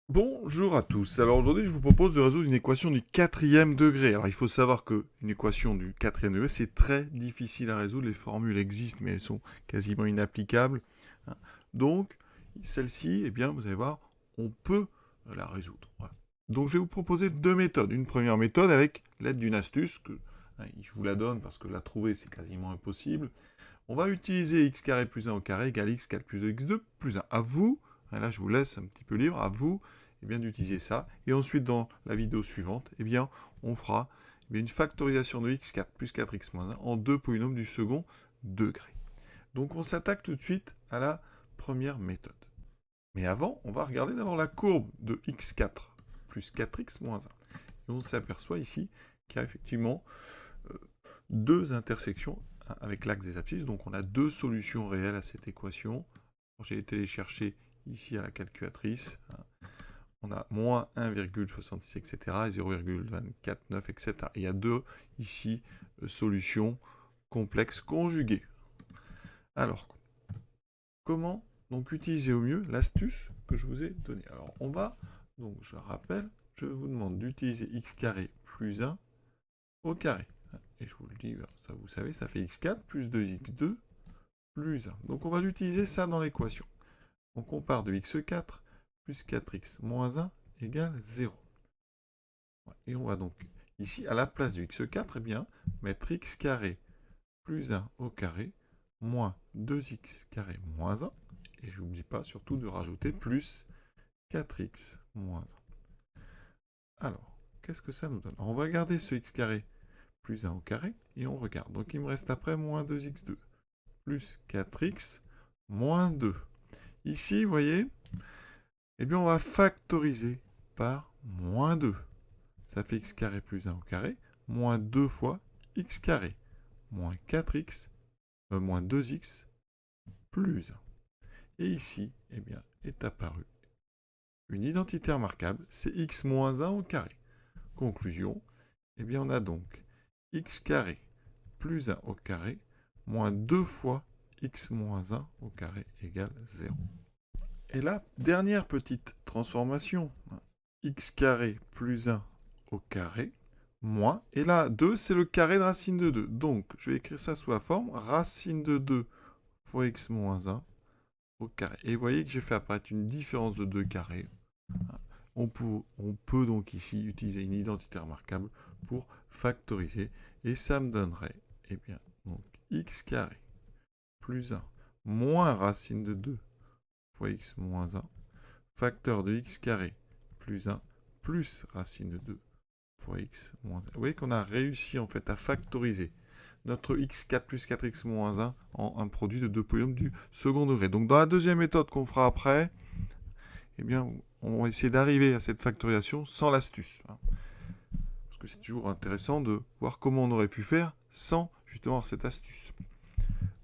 Bonjour à tous. Alors aujourd'hui, je vous propose de résoudre une équation du quatrième degré. Alors il faut savoir qu'une équation du quatrième degré, c'est très difficile à résoudre. Les formules existent, mais elles sont quasiment inapplicables. Hein. Donc, celle-ci, eh bien, vous allez voir, on peut la résoudre. Voilà. Donc je vais vous proposer deux méthodes. Une première méthode avec l'aide d'une astuce, je vous la donne parce que la trouver, c'est quasiment impossible. On va utiliser x carré plus 1 au carré égale x4 plus 2x2 plus 1. À vous, là je vous laisse un petit peu libre, à vous d'utiliser ça. Et ensuite, dans la vidéo suivante, on fera une factorisation de x4 plus 4x moins 1 en deux polynômes du second degré. Donc on s'attaque tout de suite à la première méthode. Mais avant, on va regarder d'abord la courbe de x4 plus 4x moins 1. Et on s'aperçoit ici qu'il y a effectivement deux intersections avec l'axe des abscisses. Donc on a deux solutions réelles à cette équation. J'ai été les chercher ici à la calculatrice. On a moins 1,66, etc. et 0,249, etc. Et il y a deux ici solutions complexes conjuguées. Alors, comment donc utiliser au mieux l'astuce que je vous ai donnée? Alors on va, donc je rappelle, je vous demande d'utiliser x carré plus 1 au carré. Et je vous le dis, ça vous savez, ça fait x4 plus 2x2 plus 1. Donc on va l'utiliser ça dans l'équation. Donc on part de x4 plus 4x moins 1 égale 0. Et on va donc ici, à la place du x4, mettre x carré plus 1 au carré moins 2x carré moins 1. Et je n'oublie pas surtout de rajouter plus 4x moins 1. Alors, qu'est-ce que ça nous donne? Alors, on va garder ce x carré plus 1 au carré et on regarde. Donc il me reste après moins 2x2 plus 4x moins 2. Ici, vous voyez, on va factoriser par moins 2. Ça fait x carré plus 1 au carré, moins 2 fois x carré, moins 4x, moins 2x, plus 1. Et ici, est apparue une identité remarquable, c'est x moins 1 au carré. Conclusion, on a donc x carré plus 1 au carré, moins 2 fois x moins 1 au carré égale 0. Et là, dernière petite transformation, x carré plus 1 au carré, moins, et là, 2, c'est le carré de racine de 2. Donc, je vais écrire ça sous la forme racine de 2 fois x moins 1 au carré. Et vous voyez que j'ai fait apparaître une différence de 2 carrés. On peut donc ici utiliser une identité remarquable pour factoriser, et ça me donnerait, donc x carré plus 1 moins racine de 2 fois x moins 1, facteur de x carré plus 1 plus racine de 2 fois x moins 1. Vous voyez qu'on a réussi en fait à factoriser notre x4 plus 4x moins 1 en un produit de deux polynômes du second degré. Donc dans la deuxième méthode qu'on fera après, on va essayer d'arriver à cette factorisation sans l'astuce. Parce que c'est toujours intéressant de voir comment on aurait pu faire sans justement avoir cette astuce.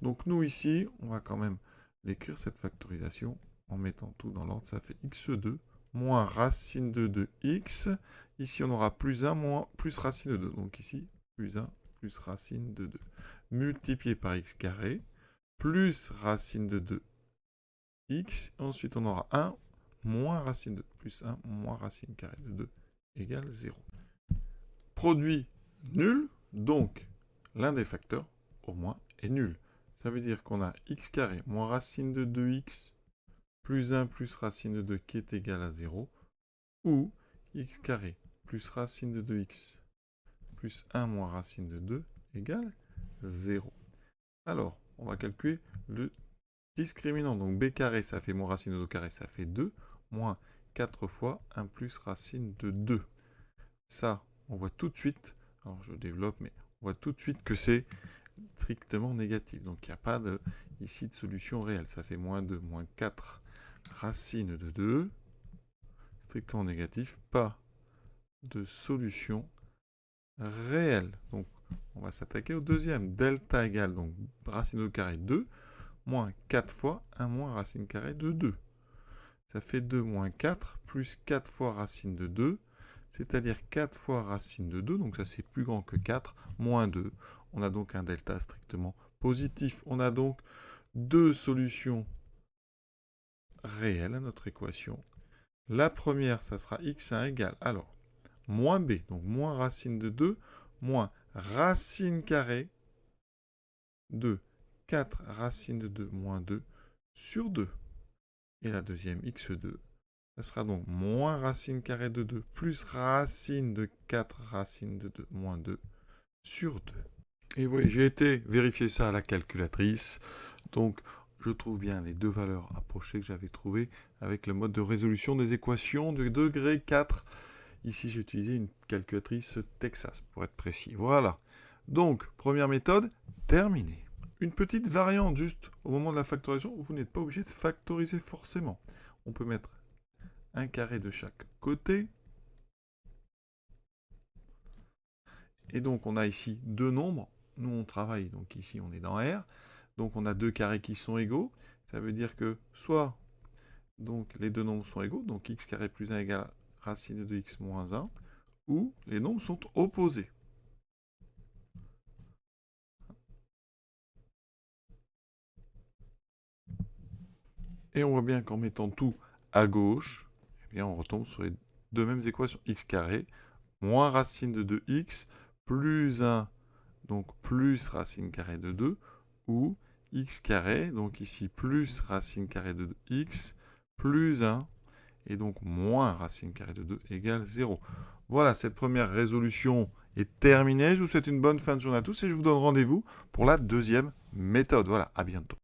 Donc nous ici, on va quand même l'écrire cette factorisation en mettant tout dans l'ordre. Ça fait x2 moins racine de 2x. Ici, on aura plus 1 moins plus racine de 2. Donc ici, plus 1 plus racine de 2. Multiplié par x carré, plus racine de 2x. Ensuite, on aura 1 moins racine de 2, plus 1 moins racine carrée de 2 égale 0. Produit nul, donc l'un des facteurs, au moins, est nul. Ça veut dire qu'on a x carré moins racine de 2x plus 1 plus racine de 2 qui est égal à 0, ou x carré plus racine de 2x plus 1 moins racine de 2 égale 0. Alors, on va calculer le discriminant. Donc b carré, ça fait moins racine de 2 carré, ça fait 2, moins 4 fois 1 plus racine de 2. Ça, on voit tout de suite, alors je développe, mais on voit tout de suite que c'est strictement négatif. Donc il n'y a pas ici de solution réelle. Ça fait moins 2, moins 4 racine de 2, strictement négatif, pas de solution réelle. Donc on va s'attaquer au deuxième. Delta égale, donc racine de 2 carré 2, moins 4 fois 1 moins racine carrée de 2. Ça fait 2 moins 4, plus 4 fois racine de 2, c'est-à-dire 4 fois racine de 2, donc ça c'est plus grand que 4, moins 2. On a donc un delta strictement positif. On a donc deux solutions réelles à notre équation. La première, ça sera x1 égale, alors, moins b, donc moins racine de 2, moins racine carrée de 4 racine de 2 moins 2 sur 2. Et la deuxième, x2, ça sera donc moins racine carrée de 2 plus racine de 4 racine de 2 moins 2 sur 2. Et vous voyez, j'ai été vérifier ça à la calculatrice. Donc, je trouve bien les deux valeurs approchées que j'avais trouvées avec le mode de résolution des équations de degré 4. Ici, j'ai utilisé une calculatrice Texas, pour être précis. Voilà. Donc, première méthode, terminée. Une petite variante, juste au moment de la factorisation, vous n'êtes pas obligé de factoriser forcément. On peut mettre un carré de chaque côté. Et donc, on a ici deux nombres. Nous, on travaille, donc ici, on est dans R. Donc, on a deux carrés qui sont égaux. Ça veut dire que soit donc, les deux nombres sont égaux, donc x carré plus 1 égale racine de x moins 1, ou les nombres sont opposés. Et on voit bien qu'en mettant tout à gauche, eh bien, on retombe sur les deux mêmes équations. X carré moins racine de 2x plus 1, donc plus racine carrée de 2, ou x carré, donc ici plus racine carrée de 2x, plus 1, et donc moins racine carrée de 2 égale 0. Voilà, cette première résolution est terminée. Je vous souhaite une bonne fin de journée à tous et je vous donne rendez-vous pour la deuxième méthode. Voilà, à bientôt.